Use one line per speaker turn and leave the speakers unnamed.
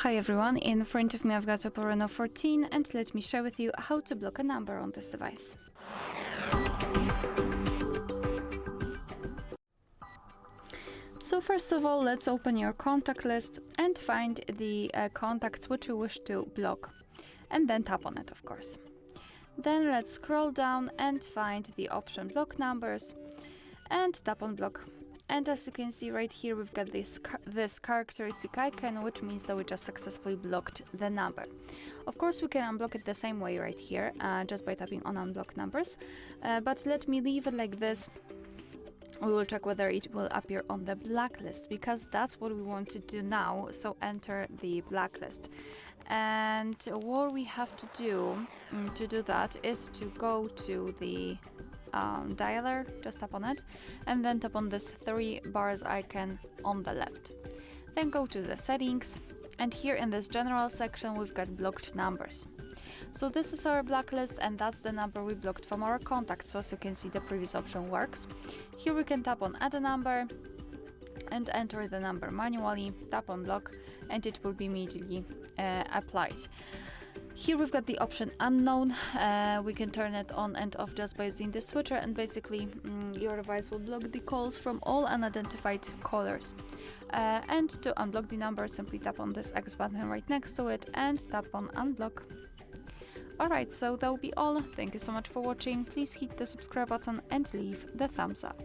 Hi everyone, in front of me I've got OPPO Reno 14 and let me share with you how to block a number on this device. So first of all, let's open your contact list and find the contacts which you wish to block, and then tap on it, of course. Then let's scroll down and find the option block numbers and tap on block. And as you can see right here, we've got this characteristic icon, which means that we just successfully blocked the number. Of course, we can unblock it the same way right here, just by tapping on unblock numbers. But let me leave it like this. We will check whether it will appear on the blacklist, because that's what we want to do now. So enter the blacklist. And what we have to do that is to go to the dialer, just tap on it, and then tap on this 3 bars icon on the left. Then go to the settings, and here in this general section we've got blocked numbers. So this is our blacklist, and that's the number we blocked from our contacts. So as you can see, the previous option works. Here we can tap on add a number and enter the number manually, tap on block, and it will be immediately applied. Here we've got the option unknown. We can turn it on and off just by using the switcher, and basically your device will block the calls from all unidentified callers. And to unblock the number, simply tap on this X button right next to it and tap on unblock. Alright, so that will be all. Thank you so much for watching. Please hit the subscribe button and leave the thumbs up.